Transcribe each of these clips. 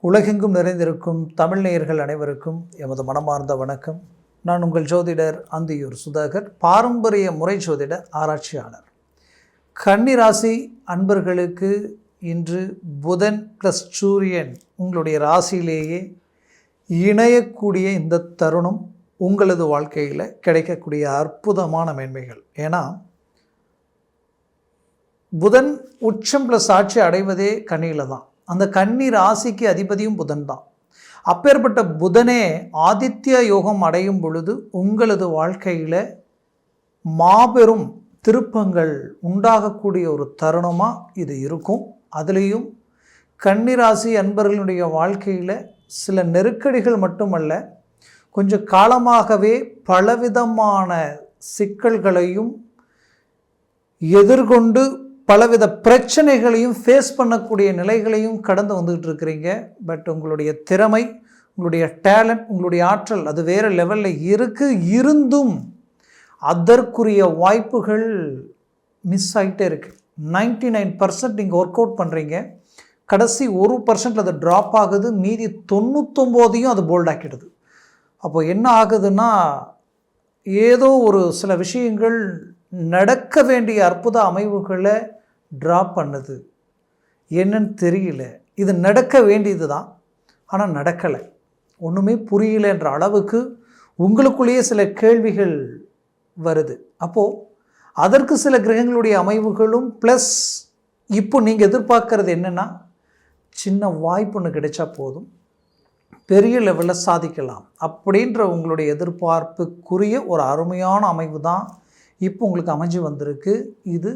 உலகெங்கும் நிறைந்திருக்கும் தமிழ் நேயர்கள் அனைவருக்கும் எமது மனமார்ந்த வணக்கம். நான் உங்கள் ஜோதிடர் அந்தியூர் சுதாகர், பாரம்பரிய முறை ஜோதிட ஆராய்ச்சியாளர். கன்னி ராசி அன்பர்களுக்கு இன்று புதன் ப்ளஸ் சூரியன் உங்களுடைய ராசியிலேயே இணையக்கூடிய இந்த தருணம் உங்களது வாழ்க்கையில் கிடைக்கக்கூடிய அற்புதமான மேன்மைகள். ஏன்னா புதன் உச்சம் ப்ளஸ் ஆட்சி அடைவதே கன்னியில் தான். அந்த கன்னி ராசிக்கு அதிபதியும் புதன் தான். அப்பேற்பட்ட புதனே ஆதித்ய யோகம் அடையும் பொழுது உங்களது வாழ்க்கையில் மாபெரும் திருப்பங்கள் உண்டாகக்கூடிய ஒரு தருணமாக இது இருக்கும். அதுலேயும் கன்னிராசி அன்பர்களுடைய வாழ்க்கையில் சில நெருக்கடிகள் மட்டுமல்ல, கொஞ்சம் காலமாகவே பலவிதமான சிக்கல்களையும் எதிர்கொண்டு பலவித பிரச்சனைகளையும் ஃபேஸ் பண்ணக்கூடிய நிலைகளையும் கடந்து வந்துக்கிட்டு இருக்கிறீங்க. பட் உங்களுடைய திறமை, உங்களுடைய டேலண்ட், உங்களுடைய ஆற்றல் அது வேறு லெவலில் இருந்தும் அதற்குரிய வாய்ப்புகள் மிஸ் ஆகிட்டே இருக்குது. 99% நீங்கள் ஒர்க் அவுட் பண்ணுறீங்க, கடைசி 1% அது ட்ராப் ஆகுது, மீதி 99 அது போல்ட் ஆக்கிடுது. அப்போது என்ன ஆகுதுன்னா, ஏதோ ஒரு சில விஷயங்கள் நடக்க வேண்டிய அற்புத அமைவுகளை ட்ராப் பண்ணுது. என்னன்னு தெரியல, இது நடக்க வேண்டியது தான், ஆனால் நடக்கலை, ஒன்றுமே புரியலைன்ற அளவுக்கு உங்களுக்குள்ளேயே சில கேள்விகள் வருது. அப்போது அதற்கு சில கிரகங்களுடைய அமைவுகளும் ப்ளஸ் இப்போ நீங்கள் எதிர்பார்க்கறது என்னென்னா, சின்ன வாய்ப்பு ஒன்று கிடைச்சா போதும், பெரிய லெவலில் சாதிக்கலாம் அப்படின்ற உங்களுடைய எதிர்பார்ப்புக்குரிய ஒரு அருமையான அமைவு தான் இப்போ உங்களுக்கு அமைஞ்சு வந்திருக்கு. இது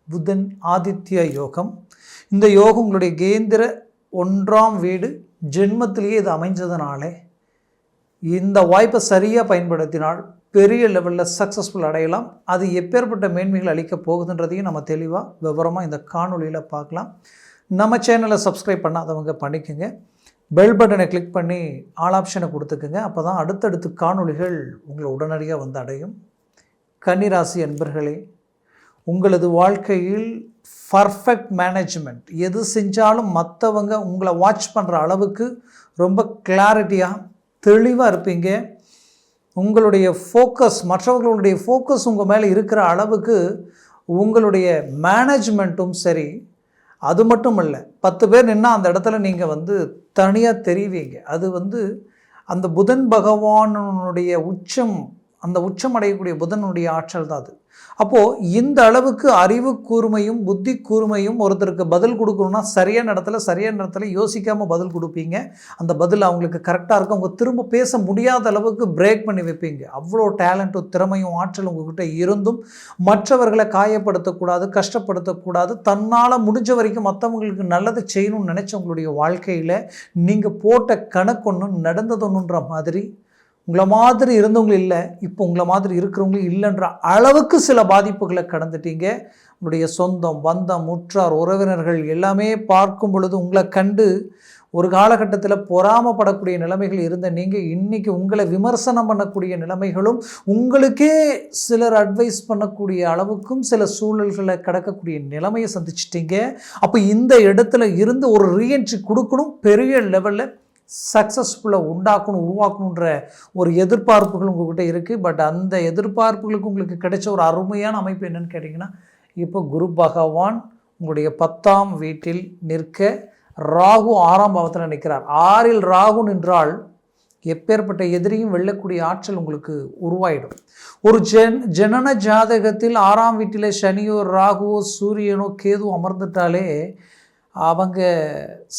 புதன் ஆதித்ய யோகம். இந்த யோகம் உங்களுடைய கேந்திர 1ஆம் வீடு ஜென்மத்திலேயே இது அமைஞ்சதுனாலே இந்த வாய்ப்பை சரியாக பயன்படுத்தினால் பெரிய லெவலில் சக்ஸஸ்ஃபுல் அடையலாம். அது எப்பேற்பட்ட மேன்மைகள் அளிக்கப் போகுதுன்றதையும் நம்ம தெளிவாக விவரமாக இந்த காணொலியில் பார்க்கலாம். நம்ம சேனலை சப்ஸ்கிரைப் பண்ணாதவங்க பண்ணிக்கோங்க, பெல் பட்டனை கிளிக் பண்ணி ஆல் ஆப்ஷனை கொடுத்துக்குங்க. அப்போ தான் அடுத்தடுத்து காணொலிகள் உங்களை உடனடியாக வந்து அடையும். கன்னிராசி அன்பர்களே, உங்களது வாழ்க்கையில் பர்ஃபெக்ட் மேனேஜ்மெண்ட், எது செஞ்சாலும் மற்றவங்க உங்களை வாட்ச் பண்ணுற அளவுக்கு ரொம்ப கிளாரிட்டியாக தெளிவாக இருப்பீங்க. உங்களுடைய ஃபோக்கஸ், மற்றவர்களுடைய ஃபோக்கஸ் உங்கள் மேலே இருக்கிற அளவுக்கு உங்களுடைய மேனேஜ்மெண்ட்டும் சரி. அது மட்டும் இல்லை, 10 பேர் நின்னால் அந்த இடத்துல நீங்கள் தனியாக தெரிவிங்க. அது அந்த புதன் பகவானுடைய உச்சம், அந்த உச்சம் அடையக்கூடிய புதனுடைய ஆற்றல் தான் அது. அப்போது இந்த அளவுக்கு அறிவு கூர்மையும் புத்தி கூர்மையும் ஒருத்தருக்கு பதில் கொடுக்கணும்னா சரியான இடத்துல யோசிக்காமல் பதில் கொடுப்பீங்க. அந்த பதில் அவங்களுக்கு கரெக்டாக இருக்கும். அவங்க திரும்ப பேச முடியாத அளவுக்கு பிரேக் பண்ணி வைப்பீங்க. அவ்வளோ டேலண்ட்டும் திறமையும் ஆற்றல் உங்கள்கிட்ட இருந்தும் மற்றவர்களை காயப்படுத்தக்கூடாது, கஷ்டப்படுத்தக்கூடாது, தன்னால் முடிஞ்ச வரைக்கும் மற்றவங்களுக்கு நல்லது செய்யணும்னு நினச்சவங்களுடைய வாழ்க்கையில் நீங்கள் போட்ட கணக்கு ஒன்று நடந்ததொன்னுன்ற மாதிரி உங்களை மாதிரி இருந்தவங்களும் இல்லை, இப்போ உங்களை மாதிரி இருக்கிறவங்களும் இல்லைன்ற அளவுக்கு சில பாதிப்புகளை கடந்துட்டீங்க. உங்களுடைய சொந்தம், பந்தம், உற்றார், உறவினர்கள் எல்லாமே பார்க்கும் பொழுது உங்களை கண்டு ஒரு காலகட்டத்தில் பொறாமப்படக்கூடிய நிலைமைகள் இருந்த நீங்கள் இன்றைக்கி உங்களை விமர்சனம் பண்ணக்கூடிய நிலைமைகளும், உங்களுக்கே சிலர் அட்வைஸ் பண்ணக்கூடிய அளவுக்கும் சில சூழல்களை கடக்கக்கூடிய நிலைமையை சந்திச்சிட்டிங்க. அப்போ இந்த இடத்துல இருந்து ஒரு ரீஎன்ட்ரி கொடுக்கணும், பெரிய லெவலில் சக்ஸஸ்ஃபுல்லாக உருவாக்கணுன்ற ஒரு எதிர்பார்ப்புகள் உங்கள்கிட்ட இருக்குது. பட் அந்த எதிர்பார்ப்புகளுக்கு உங்களுக்கு கிடைச்ச ஒரு அருமையான அமைப்பு என்னென்னு கேட்டிங்கன்னா, இப்போ குரு பகவான் உங்களுடைய 10ஆம் வீட்டில் நிற்க, ராகு 6ஆம் பாவத்தில் நிற்கிறார். 6இல் ராகு நின்றால் எப்பேற்பட்ட எதிரியும் வெல்லக்கூடிய ஆற்றல் உங்களுக்கு உருவாயிடும். ஒரு ஜனன ஜாதகத்தில் 6ஆம் வீட்டில் சனியோ, ராகுவோ, சூரியனோ, கேது அமர்ந்துட்டாலே அவங்க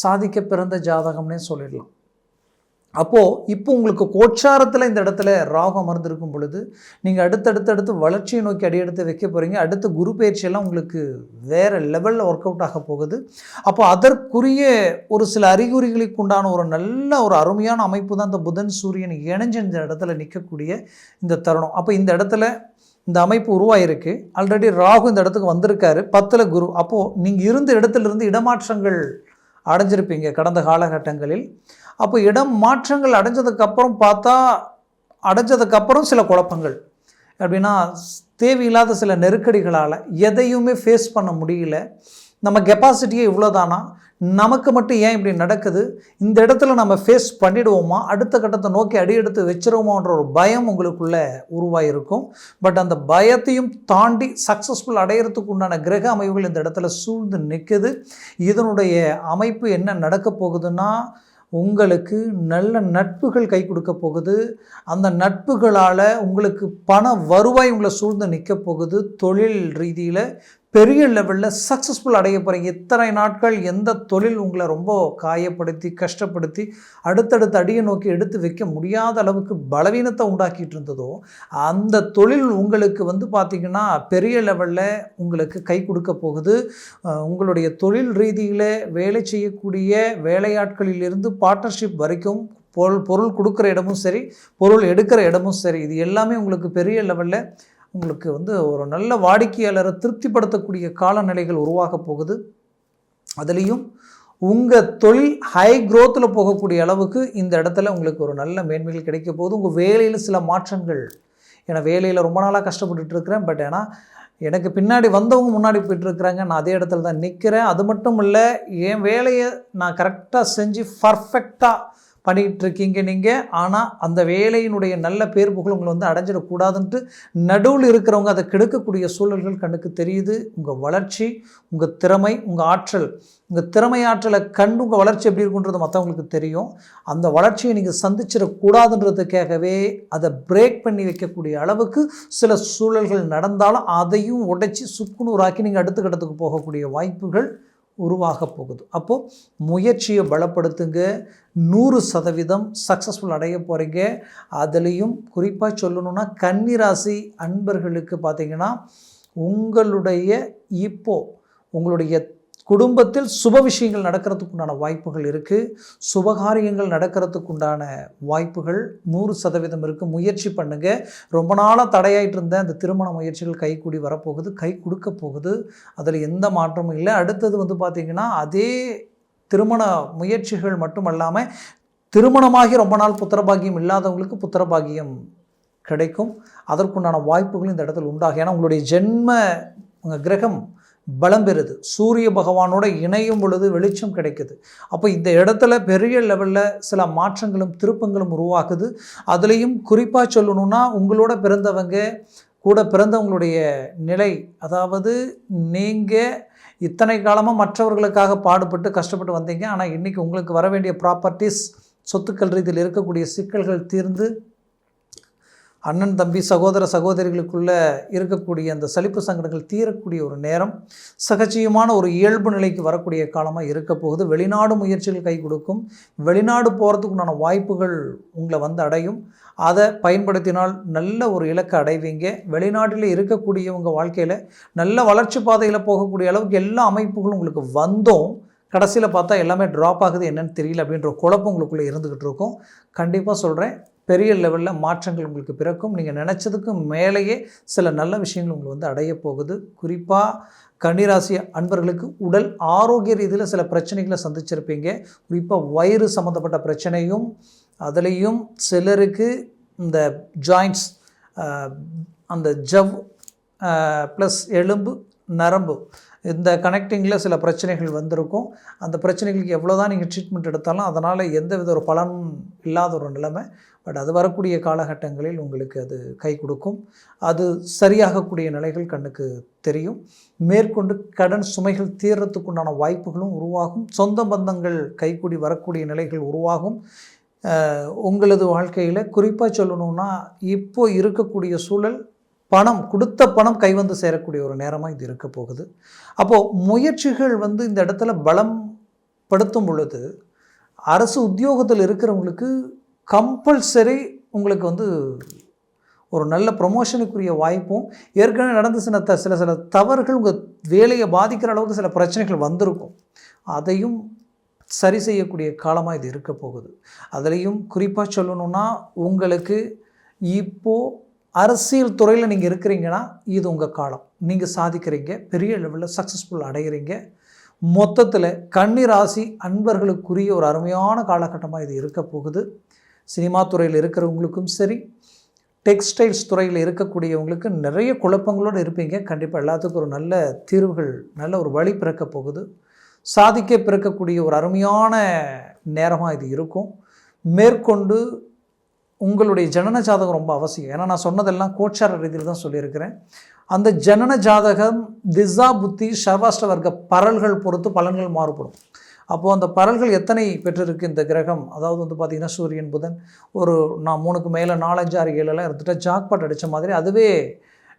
சாதிக்க பிறந்த ஜாதகம்னே சொல்லிடலாம். அப்போது இப்போ உங்களுக்கு கோச்சாரத்தில் இந்த இடத்துல ராகு அமர்ந்திருக்கும் பொழுது நீங்கள் அடுத்தடுத்து வளர்ச்சியை நோக்கி அடியெடுத்து வைக்க போகிறீங்க. அடுத்து குரு பயிற்சியெல்லாம் உங்களுக்கு வேறு லெவலில் ஒர்க் அவுட் ஆக போகுது. அப்போ அதற்குரிய ஒரு சில அறிகுறிகளுக்கு உண்டான ஒரு நல்ல ஒரு அருமையான அமைப்பு தான் இந்த புதன் சூரியன் இணைஞ்சு இந்த இடத்துல நிற்கக்கூடிய இந்த தருணம். அப்போ இந்த இடத்துல இந்த அமைப்பு உருவாயிருக்கு. ஆல்ரெடி ராகு இந்த இடத்துக்கு வந்திருக்காரு, 10ல் குரு. அப்போது நீங்கள் இருந்த இடத்துலேருந்து இடமாற்றங்கள் அடைஞ்சிருப்பீங்க கடந்த காலகட்டங்களில். அப்போ இடம் மாற்றங்கள் அடைஞ்சதுக்கப்புறம் சில குழப்பங்கள், அப்படின்னா தேவையில்லாத சில நெருக்கடிகளால் எதையுமே ஃபேஸ் பண்ண முடியல. நம்ம கெப்பாசிட்டியே இவ்வளோதானா, நமக்கு மட்டும் ஏன் இப்படி நடக்குது, இந்த இடத்துல நம்ம ஃபேஸ் பண்ணிடுவோமா, அடுத்த கட்டத்தை நோக்கி அடி எடுத்து வச்சிருவோமான்ற ஒரு பயம் உங்களுக்குள்ளே உருவாகிருக்கும். பட் அந்த பயத்தையும் தாண்டி சக்ஸஸ்ஃபுல் அடையிறதுக்கு உண்டான கிரக அமைவுகள் இந்த இடத்துல சூழ்ந்து நிற்குது. இதனுடைய அமைப்பு என்ன நடக்க போகுதுன்னா, உங்களுக்கு நல்ல நட்புகள் கை கொடுக்க போகுது. அந்த நட்புகளால் உங்களுக்கு பண வருவாய் உங்களை சூழ்ந்து நிற்க போகுது. தொழில் ரீதியில் பெரிய லெவலில் சக்ஸஸ்ஃபுல் அடைய போகிறீங்க. இத்தனை நாட்கள் எந்த தொழில் உங்களை ரொம்ப காயப்படுத்தி கஷ்டப்படுத்தி அடுத்தடுத்த அடியை நோக்கி எடுத்து வைக்க முடியாத அளவுக்கு பலவீனத்தை உண்டாக்கிட்டு இருந்ததோ, அந்த தொழில் உங்களுக்கு பார்த்திங்கன்னா பெரிய லெவலில் உங்களுக்கு கை கொடுக்க போகுது. உங்களுடைய தொழில் ரீதியில் வேலை செய்யக்கூடிய வேலையாட்களிலிருந்து பார்ட்னர்ஷிப் வரைக்கும் பொருள் கொடுக்குற இடமும் சரி, பொருள் எடுக்கிற இடமும் சரி, இது எல்லாமே உங்களுக்கு பெரிய லெவலில் உங்களுக்கு ஒரு நல்ல வாடிக்கையாளரை திருப்திப்படுத்தக்கூடிய காலநிலைகள் உருவாக போகுது. அதுலேயும் உங்கள் தொழில் ஹை க்ரோத்தில் போகக்கூடிய அளவுக்கு இந்த இடத்துல உங்களுக்கு ஒரு நல்ல மேன்மைகள் கிடைக்க போகுது. உங்கள் வேலையில் சில மாற்றங்கள், ஏன்னா வேலையில் ரொம்ப நாளாக கஷ்டப்பட்டுட்டு இருக்கிறேன், பட் ஏன்னா எனக்கு பின்னாடி வந்தவங்க முன்னாடி போய்ட்டுருக்குறாங்க, நான் அதே இடத்துல தான் நிற்கிறேன். அது மட்டும் இல்லை, என் வேலையை நான் கரெக்டாக செஞ்சு பர்ஃபெக்டாக பண்ணிக்கிட்டு இருக்கீங்க நீங்கள். ஆனால் அந்த வேலையினுடைய நல்ல பேர் புகழ் உங்களை அடைஞ்சிடக்கூடாதுன்ட்டு நடுவில் இருக்கிறவங்க அதை கெடுக்கக்கூடிய சூழல்கள் கண்ணுக்கு தெரியுது. உங்கள் வளர்ச்சி, உங்கள் திறமை, உங்கள் ஆற்றல், உங்கள் திறமை ஆற்றலை கண்டு உங்கள் வளர்ச்சி எப்படி இருக்குன்றது மற்றவங்களுக்கு தெரியும். அந்த வளர்ச்சியை நீங்கள் சந்திச்சிடக்கூடாதுன்றதுக்காகவே அதை பிரேக் பண்ணி வைக்கக்கூடிய அளவுக்கு சில சூழல்கள் நடந்தாலும் அதையும் உடைச்சி சுக்குநூறாக்கி நீங்கள் அடுத்த கட்டத்துக்கு போகக்கூடிய வாய்ப்புகள் உருவாக போகுது. அப்போது முயற்சியை பலப்படுத்துங்க. 100% சக்ஸஸ்ஃபுல் அடைய போகிறீங்க. அதுலேயும் குறிப்பாக சொல்லணுன்னா கன்னிராசி அன்பர்களுக்கு பார்த்திங்கன்னா, உங்களுடைய குடும்பத்தில் சுப விஷயங்கள் நடக்கிறதுக்குண்டான வாய்ப்புகள் இருக்குது. சுபகாரியங்கள் நடக்கிறதுக்குண்டான வாய்ப்புகள் 100% இருக்குது. முயற்சி பண்ணுங்கள். ரொம்ப நாளாக தடையாயிட்டு இருந்த அந்த திருமண முயற்சிகள் கைக்கூடி வரப்போகுது, கை கொடுக்க போகுது. அதில் எந்த மாற்றமும் இல்லை. அடுத்தது பார்த்திங்கன்னா, அதே திருமண முயற்சிகள் மட்டும் இல்லாமல் திருமணமாகி ரொம்ப நாள் புத்திரபாகியம் இல்லாதவங்களுக்கு புத்திரபாகியம் கிடைக்கும். அதற்குண்டான வாய்ப்புகளும் இந்த இடத்துல உண்டாகும். ஏன்னா உங்களுடைய உங்கள் கிரகம் பலம் பெறுது. சூரிய பகவானோட இணையும் பொழுது வெளிச்சம் கிடைக்குது. அப்போ இந்த இடத்துல பெரிய லெவலில் சில மாற்றங்களும் திருப்பங்களும் உருவாகுது. அதுலேயும் குறிப்பாக சொல்லணுன்னா, உங்களோட பிறந்தவங்க கூட பிறந்தவங்களுடைய நிலை, அதாவது நீங்கள் இத்தனை காலமாக மற்றவர்களுக்காக பாடுபட்டு கஷ்டப்பட்டு வந்தீங்க. ஆனால் இன்றைக்கி உங்களுக்கு வர வேண்டிய ப்ராப்பர்ட்டிஸ், சொத்துக்கள் ரீதியில் இருக்கக்கூடிய சிக்கல்கள் தீர்ந்து அண்ணன் தம்பி சகோதர சகோதரிகளுக்குள்ளே இருக்கக்கூடிய அந்த சலிப்பு சங்கடங்கள் தீரக்கூடிய ஒரு நேரம், சகஜமான ஒரு இயல்பு நிலைக்கு வரக்கூடிய காலமாக இருக்க போகுது. வெளிநாடு முயற்சிகள் கை கொடுக்கும். வெளிநாடு போகிறதுக்கு உண்டான வாய்ப்புகள் உங்களை அடையும். அதை பயன்படுத்தினால் நல்ல ஒரு இலக்கை அடைவீங்க. வெளிநாட்டில் இருக்கக்கூடியவங்க வாழ்க்கையில் நல்ல வளர்ச்சி பாதையில் போகக்கூடிய அளவுக்கு எல்லா அமைப்புகளும் உங்களுக்கு வந்தோம். கடைசியில் பார்த்தா எல்லாமே ட்ராப் ஆகுது, என்னன்னு தெரியல அப்படின்ற குழப்பம் உங்களுக்குள்ளே இருந்துக்கிட்டு இருக்கும். கண்டிப்பாக சொல்கிறேன், பெரிய லெவலில் மாற்றங்கள் உங்களுக்கு பிறக்கும். நீங்கள் நினச்சதுக்கு மேலேயே சில நல்ல விஷயங்கள் உங்களை அடைய போகுது. குறிப்பாக கன்னிராசி அன்பர்களுக்கு உடல் ஆரோக்கிய ரீதியில் சில பிரச்சனைகளை சந்திச்சிருப்பீங்க. குறிப்பாக வயிறு சம்மந்தப்பட்ட பிரச்சனையும், அதுலேயும் சிலருக்கு இந்த ஜாயின்ட்ஸ், அந்த ஜவ் ப்ளஸ் எலும்பு நரம்பு, இந்த கனெக்டிங்கில் சில பிரச்சனைகள் வந்திருக்கும். அந்த பிரச்சனைகளுக்கு எவ்வளோ தான் நீங்கள் ட்ரீட்மெண்ட் எடுத்தாலும் அதனால் எந்தவித ஒரு பலன் இல்லாத ஒரு நிலைமை. பட் அது வரக்கூடிய காலகட்டங்களில் உங்களுக்கு அது கை கொடுக்கும். அது சரியாகக்கூடிய நிலைகள் கண்ணுக்கு தெரியும். மேற்கொண்டு கடன் சுமைகள் தீர்றதுக்குண்டான வாய்ப்புகளும் உருவாகும். சொந்த பந்தங்கள் கைக்கூடி வரக்கூடிய நிலைகள் உருவாகும். உங்களது வாழ்க்கையில் குறிப்பாக சொல்லணுன்னா, இப்போ இருக்கக்கூடிய சூழல் கொடுத்த பணம் கைவந்து சேரக்கூடிய ஒரு நேரமாக இது இருக்க போகுது. அப்போது முயற்சிகள் இந்த இடத்துல பலம் படுத்தும் பொழுது அரசு உத்தியோகத்தில் இருக்கிறவங்களுக்கு கம்பல்சரி உங்களுக்கு ஒரு நல்ல ப்ரொமோஷனுக்குரிய வாய்ப்பும், ஏற்கனவே நடந்த சில தவறுகள் உங்கள் வேலையை பாதிக்கிற அளவுக்கு சில பிரச்சனைகள் வந்திருக்கும். அதையும் சரி செய்யக்கூடிய காலமாக இது இருக்க போகுது. அதுலேயும் குறிப்பாக சொல்லணுன்னா, உங்களுக்கு இப்போது அரசியல் துறையில் நீங்கள் இருக்கிறீங்கன்னா இது உங்கள் காலம். நீங்கள் சாதிக்கிறீங்க, பெரிய லெவலில் சக்ஸஸ்ஃபுல் அடைகிறீங்க. மொத்தத்தில் கன்னிராசி அன்பர்களுக்குரிய ஒரு அருமையான காலகட்டமாக இது இருக்க போகுது. சினிமா துறையில் இருக்கிறவங்களுக்கும் சரி, டெக்ஸ்டைல்ஸ் துறையில் இருக்கக்கூடியவங்களுக்கு நிறைய குழப்பங்களோடு இருப்பீங்க. கண்டிப்பாக எல்லாத்துக்கும் ஒரு நல்ல தீர்வுகள், நல்ல ஒரு வழி பிறக்க போகுது. சாதிக்க பிறக்கக்கூடிய ஒரு அருமையான நேரமாக இது இருக்கும். மேற்கொண்டு உங்களுடைய ஜனன ஜாதகம் ரொம்ப அவசியம். ஏன்னா நான் சொன்னதெல்லாம் கோச்சார ரீதியில் தான் சொல்லியிருக்கிறேன். அந்த ஜனன ஜாதகம் திசா புத்தி சர்வாஷ்ட வர்க்க பரல்கள் பொறுத்து பலன்கள் மாறுபடும். அப்போது அந்த பரல்கள் எத்தனை பெற்றிருக்கு இந்த கிரகம், அதாவது வந்து பார்த்திங்கன்னா சூரியன் புதன் ஒரு 3க்கு மேலே 4, 5, 6, 7 இருந்துட்டு ஜாக்பாட் அடித்த மாதிரி, அதுவே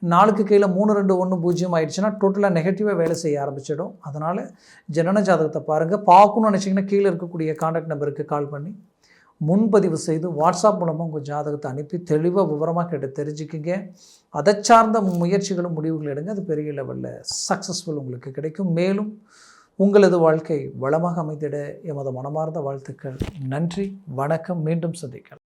4க்கு கீழே 3, 2, 1, 0 ஆயிடுச்சுன்னா டோட்டலாக நெகட்டிவாக வேலை செய்ய ஆரம்பிச்சிடும். அதனால் ஜனன ஜாதகத்தை பாருங்கள். பார்க்கணும்னு நினச்சிங்கன்னா கீழே இருக்கக்கூடிய கான்டாக்ட் நம்பருக்கு கால் பண்ணி முன்பதிவு செய்து வாட்ஸ்அப் மூலமாக உங்கள் ஜாதகத்தை அனுப்பி தெளிவாக விவரமாக கேட்டு தெரிஞ்சுக்கிங்க. அதை சார்ந்த முயற்சிகளும் முடிவுகள் எடுங்க. அது பெரிய லெவலில் சக்ஸஸ்ஃபுல் உங்களுக்கு கிடைக்கும். மேலும் உங்களது வாழ்க்கை வளமாக அமைந்திட எமது மனமார்ந்த வாழ்த்துக்கள். நன்றி, வணக்கம். மீண்டும் சந்திக்கலாம்.